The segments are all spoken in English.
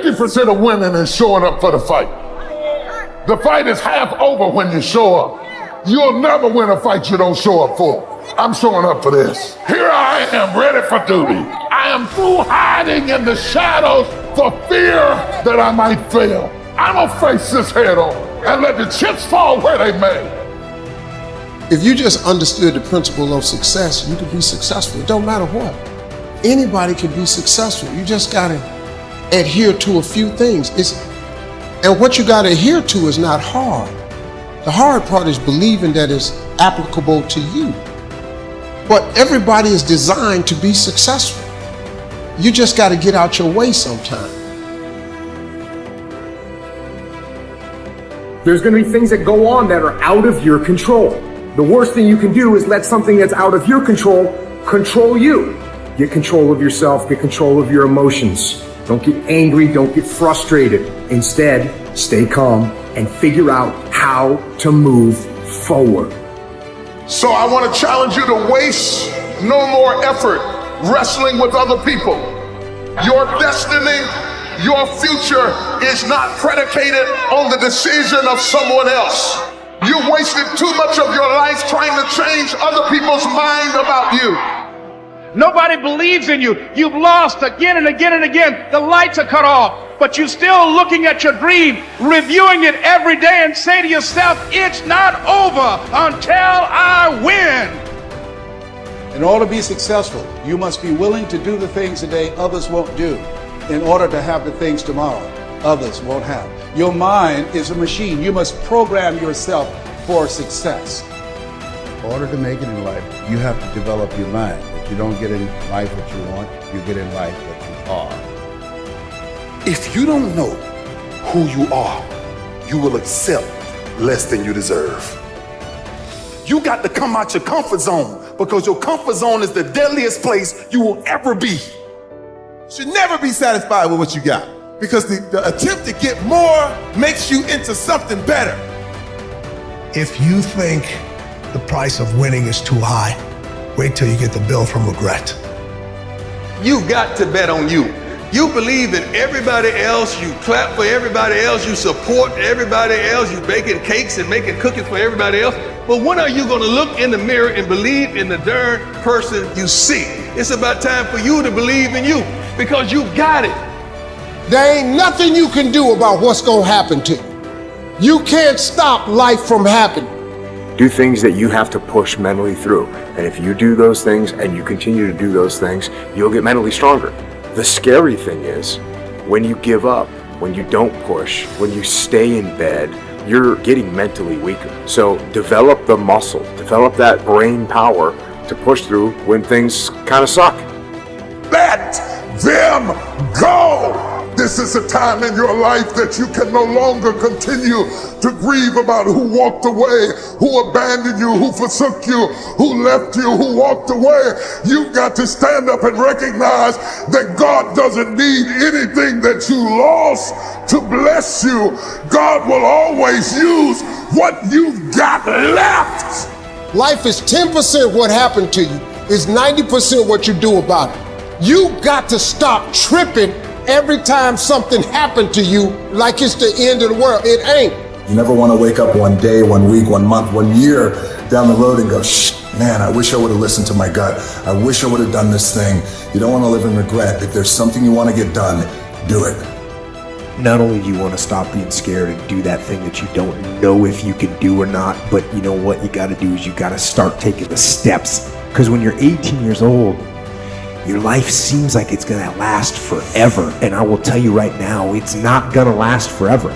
50% of winning is showing up for the fight. The fight is half over when you show up. You'll never win a fight you don't show up for. I'm showing up for this. Here I am, ready for duty. I am through hiding in the shadows for fear that I might fail. I'm gonna face this head on and let the chips fall where they may. If you just understood the principle of success, you could be successful. It don't matter what. Anybody can be successful. You just gotta adhere to a few things. And what you gotta adhere to is not hard. The hard part is believing that it's applicable to you. But everybody is designed to be successful. You just gotta get out your way sometime. There's going to be things that go on that are out of your control. The worst thing you can do is let something that's out of your control control you. Get control of yourself, get control of your emotions. Don't get angry, don't get frustrated. Instead, stay calm and figure out how to move forward. So I want to challenge you to waste no more effort wrestling with other people. Your destiny, your future is not predicated on the decision of someone else. You wasted too much of your life trying to change other people's mind about you. Nobody believes in you. You've lost again and again and again. The lights are cut off, but you're still looking at your dream, reviewing it every day and say to yourself, it's not over until I win. In order to be successful, you must be willing to do the things today others won't do in order to have the things tomorrow others won't have. Your mind is a machine. You must program yourself for success. In order to make it in life, you have to develop your mind. If you don't get in life what you want, you get in life what you are. If you don't know who you are, you will accept less than you deserve. You got to come out your comfort zone, because your comfort zone is the deadliest place you will ever be. Should never be satisfied with what you got, because the attempt to get more makes you into something better. If you think the price of winning is too high, wait till you get the bill from regret. You got to bet on you. You believe in everybody else, you clap for everybody else, you support everybody else, you baking cakes and making cookies for everybody else. But when are you gonna look in the mirror and believe in the darn person you see? It's about time for you to believe in you, because you got it. There ain't nothing you can do about what's gonna happen to you. You can't stop life from happening. Do things that you have to push mentally through. And if you do those things and you continue to do those things, you'll get mentally stronger. The scary thing is, when you give up, when you don't push, when you stay in bed, you're getting mentally weaker. So develop the muscle, develop that brain power to push through when things kind of suck. Let them go. This is a time in your life that you can no longer continue to grieve about who walked away, who abandoned you, who forsook you, who left you, who walked away. You've got to stand up and recognize that God doesn't need anything that you lost to bless you. God will always use what you've got left. Life is 10% what happened to you. It's 90% what you do about it. You got to stop tripping every time something happened to you like it's the end of the world. It ain't. You never want to wake up one day, 1 week, 1 month, 1 year down the road and go, man, I wish I would have listened to my gut. I wish I would have done this thing. You don't want to live in regret. If there's something you want to get done, do it. Not only do you want to stop being scared and do that thing that you don't know if you can do or not, but you know what you got to do is you got to start taking the steps. Because when you're 18 years old, your life seems like it's gonna last forever. And I will tell you right now, it's not gonna last forever.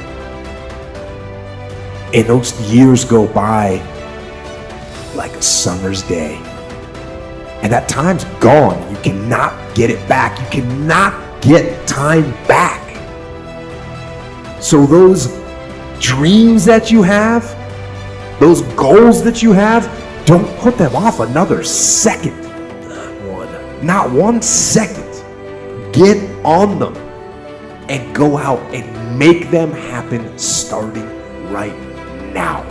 And those years go by like a summer's day. And that time's gone. You cannot get it back. You cannot get time back. So those dreams that you have, those goals that you have, don't put them off another second. Not 1 second. Get on them and go out and make them happen starting right now.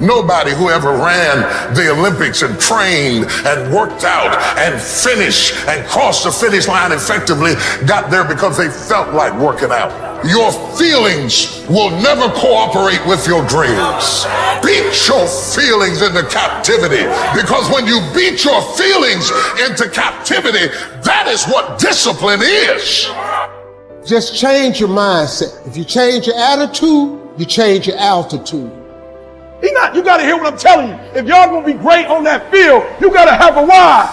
Nobody who ever ran the Olympics and trained and worked out and finished and crossed the finish line effectively got there because they felt like working out. Your feelings will never cooperate with your dreams. Beat your feelings into captivity, because when you beat your feelings into captivity, that is what discipline is. Just change your mindset. If you change your attitude, you change your altitude. You gotta hear what I'm telling you. If y'all gonna be great on that field, you gotta have a why.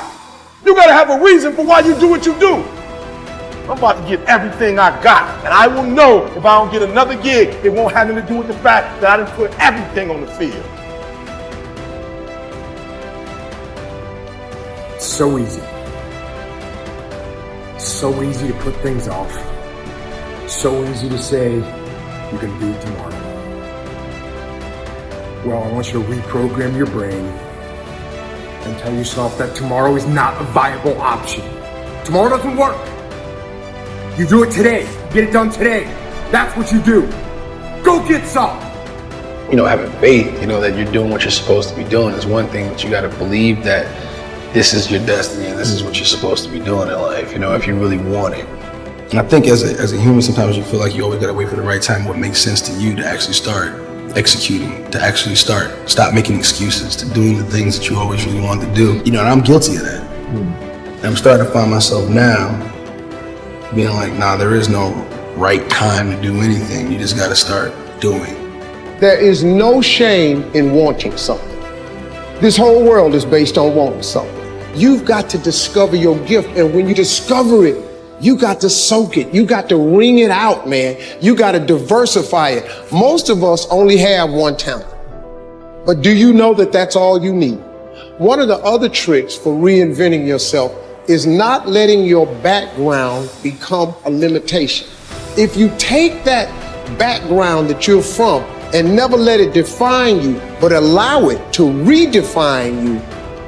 You gotta have a reason for why you do what you do. I'm about to get everything I got, and I will know if I don't get another gig, it won't have anything to do with the fact that I didn't put everything on the field. So easy. So easy to put things off. So easy to say, you're gonna do it tomorrow. Well, I want you to reprogram your brain and tell yourself that tomorrow is not a viable option. Tomorrow doesn't work. You do it today. Get it done today. That's what you do. Go get some. Having faith, that you're doing what you're supposed to be doing is one thing, but you got to believe that this is your destiny and this is what you're supposed to be doing in life, if you really want it. And I think as a human, sometimes you feel like you always got to wait for the right time, what makes sense to you to actually start executing, to actually stop making excuses, to doing the things that you always really wanted to do. And I'm guilty of that. And I'm starting to find myself now being like, nah, there is no right time to do anything. You just got to start doing. There is no shame in wanting something. This whole world is based on wanting something. You've got to discover your gift, and when you discover it, you got to soak it. You got to wring it out, man. You got to diversify it. Most of us only have one talent. But do you know that that's all you need? One of the other tricks for reinventing yourself is not letting your background become a limitation. If you take that background that you're from and never let it define you, but allow it to redefine you,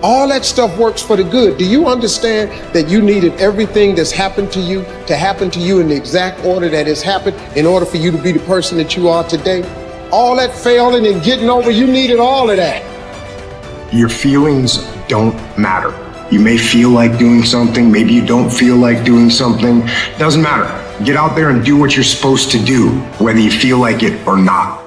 all that stuff works for the good. Do you understand that you needed everything that's happened to you to happen to you in the exact order that it's happened in order for you to be the person that you are today? All that failing and getting over, you needed all of that. Your feelings don't matter. You may feel like doing something, maybe you don't feel like doing something. Doesn't matter. Get out there and do what you're supposed to do, whether you feel like it or not.